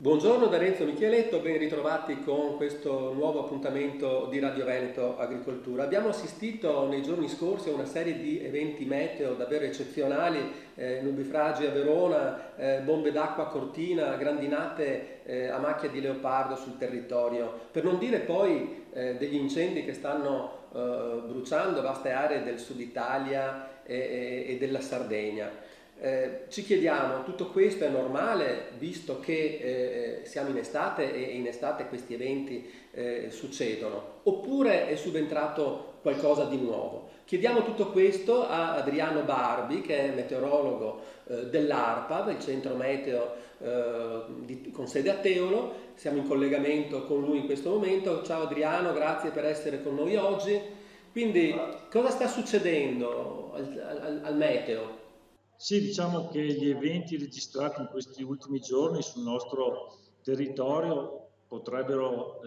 Buongiorno da Renzo Micheletto, ben ritrovati con questo nuovo appuntamento di Radio Veneto Agricoltura. Abbiamo assistito nei giorni scorsi a una serie di eventi meteo davvero eccezionali, nubifragi a Verona, bombe d'acqua a Cortina, grandinate a macchia di leopardo sul territorio, per non dire poi degli incendi che stanno bruciando vaste aree del sud Italia e della Sardegna. Ci chiediamo, tutto questo è normale visto che siamo in estate e in estate questi eventi succedono, oppure è subentrato qualcosa di nuovo? Chiediamo tutto questo a Adriano Barbi, che è meteorologo dell'ARPA, del centro meteo con sede a Teolo. Siamo in collegamento con lui in questo momento. Ciao Adriano, grazie per essere con noi oggi. Quindi, cosa sta succedendo al meteo? Sì, diciamo che gli eventi registrati in questi ultimi giorni sul nostro territorio potrebbero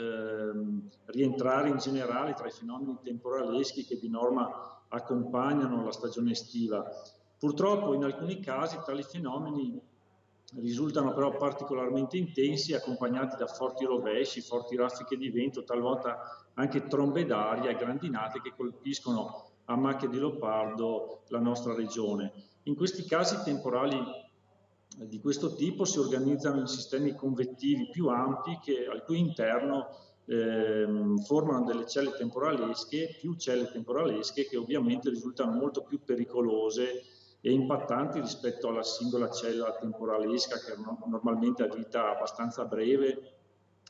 rientrare in generale tra i fenomeni temporaleschi che di norma accompagnano la stagione estiva. Purtroppo in alcuni casi tali fenomeni risultano però particolarmente intensi, accompagnati da forti rovesci, forti raffiche di vento, talvolta anche trombe d'aria e grandinate che colpiscono a macchia di leopardo la nostra regione. In questi casi temporali di questo tipo si organizzano in sistemi convettivi più ampi al cui interno formano delle celle temporalesche, più celle temporalesche che ovviamente risultano molto più pericolose e impattanti rispetto alla singola cella temporalesca che normalmente ha vita abbastanza breve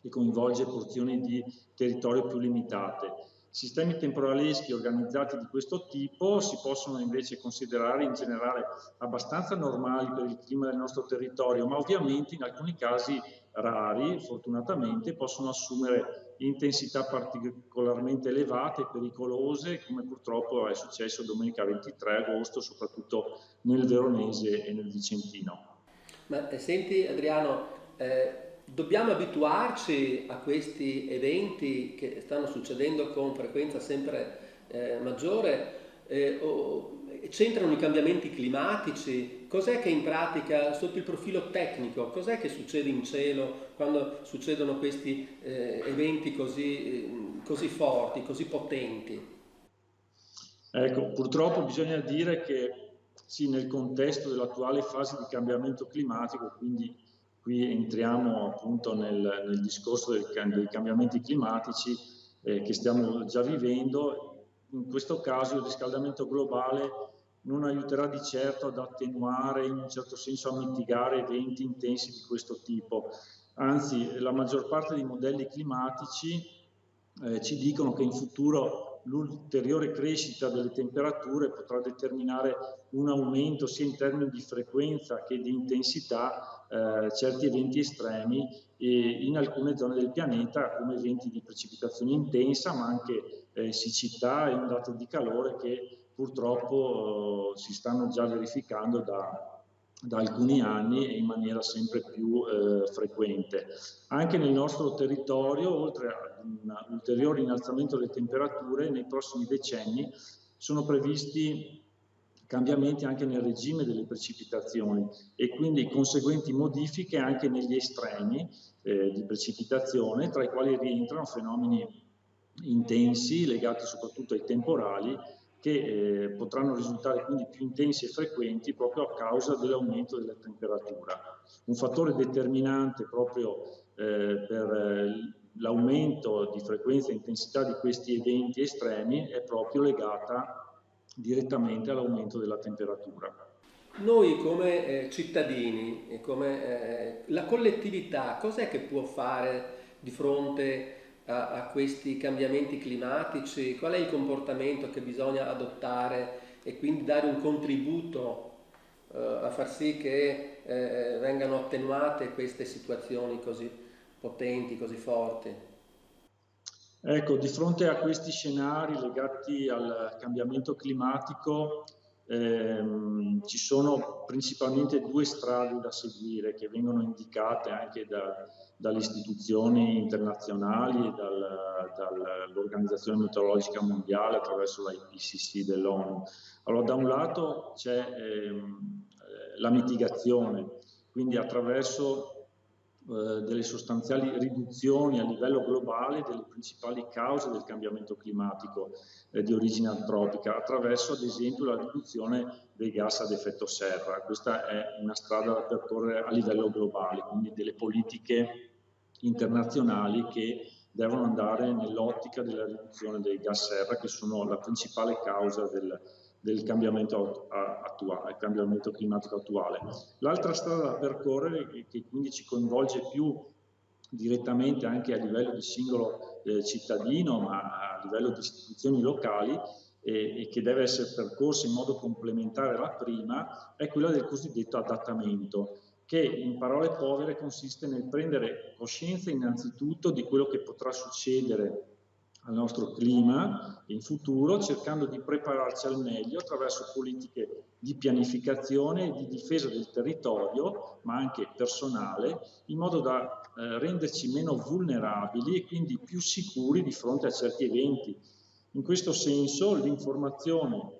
e coinvolge porzioni di territorio più limitate. Sistemi temporaleschi organizzati di questo tipo si possono invece considerare in generale abbastanza normali per il clima del nostro territorio, ma ovviamente in alcuni casi rari, fortunatamente, possono assumere intensità particolarmente elevate e pericolose, come purtroppo è successo domenica 23 agosto, soprattutto nel Veronese e nel Vicentino. Ma senti Adriano, dobbiamo abituarci a questi eventi che stanno succedendo con frequenza sempre maggiore? C'entrano i cambiamenti climatici? Cos'è che in pratica, sotto il profilo tecnico, cos'è che succede in cielo quando succedono questi eventi così forti, così potenti? Ecco, purtroppo bisogna dire che sì, nel contesto dell'attuale fase di cambiamento climatico, quindi qui entriamo appunto nel discorso dei cambiamenti climatici che stiamo già vivendo, in questo caso il riscaldamento globale non aiuterà di certo ad attenuare, in un certo senso a mitigare eventi intensi di questo tipo. Anzi, la maggior parte dei modelli climatici ci dicono che in futuro l'ulteriore crescita delle temperature potrà determinare un aumento sia in termini di frequenza che di intensità certi eventi estremi in alcune zone del pianeta, come eventi di precipitazione intensa, ma anche siccità e ondate di calore che purtroppo si stanno già verificando da alcuni anni e in maniera sempre più frequente. Anche nel nostro territorio, oltre ad un ulteriore innalzamento delle temperature, nei prossimi decenni sono previsti cambiamenti anche nel regime delle precipitazioni e quindi conseguenti modifiche anche negli estremi di precipitazione, tra i quali rientrano fenomeni intensi legati soprattutto ai temporali che potranno risultare quindi più intensi e frequenti proprio a causa dell'aumento della temperatura. Un fattore determinante proprio per l'aumento di frequenza e intensità di questi eventi estremi è proprio legata direttamente all'aumento della temperatura. Noi come cittadini e come la collettività, cos'è che può fare di fronte a questi cambiamenti climatici? Qual è il comportamento che bisogna adottare e quindi dare un contributo a far sì che vengano attenuate queste situazioni così potenti, così forti? Ecco, di fronte a questi scenari legati al cambiamento climatico, ci sono principalmente due strade da seguire che vengono indicate anche dalle istituzioni internazionali e dall'Organizzazione Meteorologica Mondiale attraverso l'IPCC dell'ONU. Allora, da un lato c'è la mitigazione, quindi attraverso delle sostanziali riduzioni a livello globale delle principali cause del cambiamento climatico di origine antropica, attraverso ad esempio la riduzione dei gas ad effetto serra. Questa è una strada da percorrere a livello globale, quindi delle politiche internazionali che devono andare nell'ottica della riduzione dei gas serra, che sono la principale causa del cambiamento climatico attuale. L'altra strada da percorrere, che quindi ci coinvolge più direttamente anche a livello di singolo cittadino, ma a livello di istituzioni locali, e che deve essere percorsa in modo complementare alla prima, è quella del cosiddetto adattamento, che in parole povere consiste nel prendere coscienza innanzitutto di quello che potrà succedere al nostro clima in futuro, cercando di prepararci al meglio attraverso politiche di pianificazione e di difesa del territorio, ma anche personale, in modo da renderci meno vulnerabili e quindi più sicuri di fronte a certi eventi. In questo senso l'informazione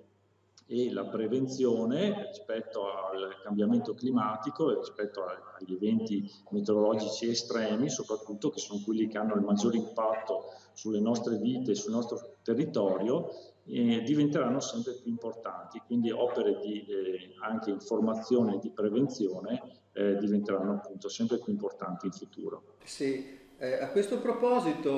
e la prevenzione rispetto al cambiamento climatico e rispetto agli eventi meteorologici estremi, soprattutto, che sono quelli che hanno il maggior impatto sulle nostre vite e sul nostro territorio, diventeranno sempre più importanti. Quindi opere di anche informazione e di prevenzione diventeranno appunto sempre più importanti in futuro. Sì. A questo proposito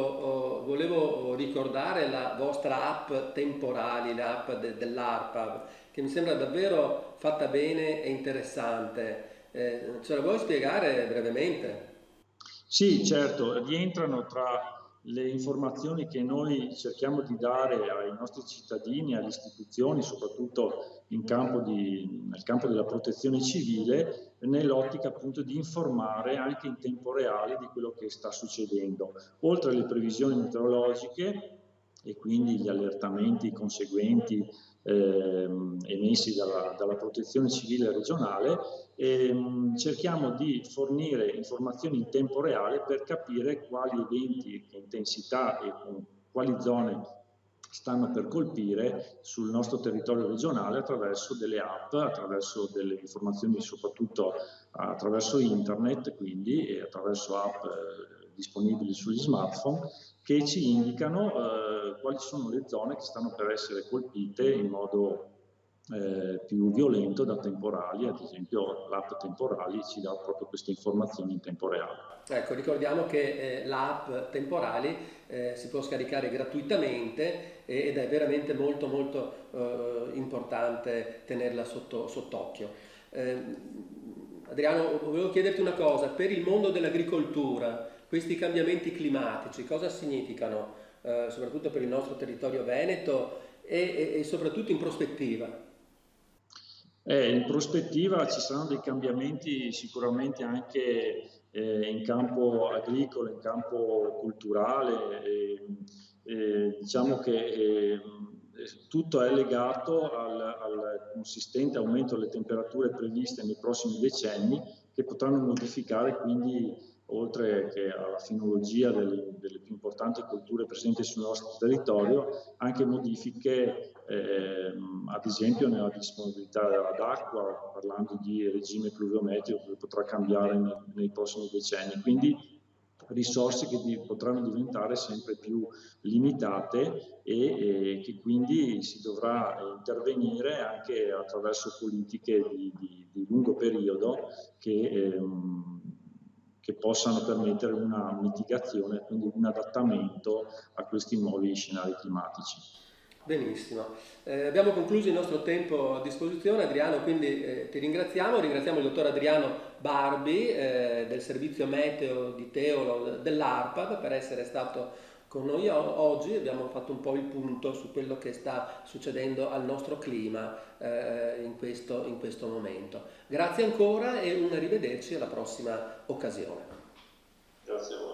volevo ricordare la vostra app Temporali, l'app dell'ARPAV, che mi sembra davvero fatta bene e interessante. Ce la vuoi spiegare brevemente? Sì, certo, rientrano tra le informazioni che noi cerchiamo di dare ai nostri cittadini, alle istituzioni, soprattutto nel campo della protezione civile, nell'ottica appunto di informare anche in tempo reale di quello che sta succedendo. Oltre alle previsioni meteorologiche e quindi gli allertamenti conseguenti emessi dalla protezione civile regionale, cerchiamo di fornire informazioni in tempo reale per capire quali eventi, che intensità e quali zone stanno per colpire sul nostro territorio regionale attraverso delle app, attraverso delle informazioni soprattutto attraverso internet, quindi, e attraverso app disponibili sugli smartphone, che ci indicano quali sono le zone che stanno per essere colpite in modo più violento da temporali. Ad esempio l'app Temporali ci dà proprio queste informazioni in tempo reale. Ecco, ricordiamo che l'app Temporali si può scaricare gratuitamente ed è veramente molto molto importante tenerla sott'occhio. Adriano, volevo chiederti una cosa: per il mondo dell'agricoltura questi cambiamenti climatici cosa significano, soprattutto per il nostro territorio veneto e soprattutto in prospettiva? In prospettiva ci saranno dei cambiamenti sicuramente anche in campo agricolo, in campo culturale. Diciamo che tutto è legato al consistente aumento delle temperature previste nei prossimi decenni, che potranno modificare quindi, oltre che alla finologia delle più importanti colture presenti sul nostro territorio, anche modifiche ad esempio nella disponibilità d'acqua, parlando di regime pluviometrico che potrà cambiare nei prossimi decenni. Quindi risorse che potranno diventare sempre più limitate e che quindi si dovrà intervenire anche attraverso politiche di lungo periodo che possano permettere una mitigazione, quindi un adattamento a questi nuovi scenari climatici. Benissimo, abbiamo concluso il nostro tempo a disposizione, Adriano, quindi ti ringraziamo il dottor Adriano Barbi del servizio meteo di Teolo dell'ARPAV per essere stato con noi oggi. Abbiamo fatto un po' il punto su quello che sta succedendo al nostro clima in questo momento. Grazie ancora e un arrivederci alla prossima occasione. Grazie a voi.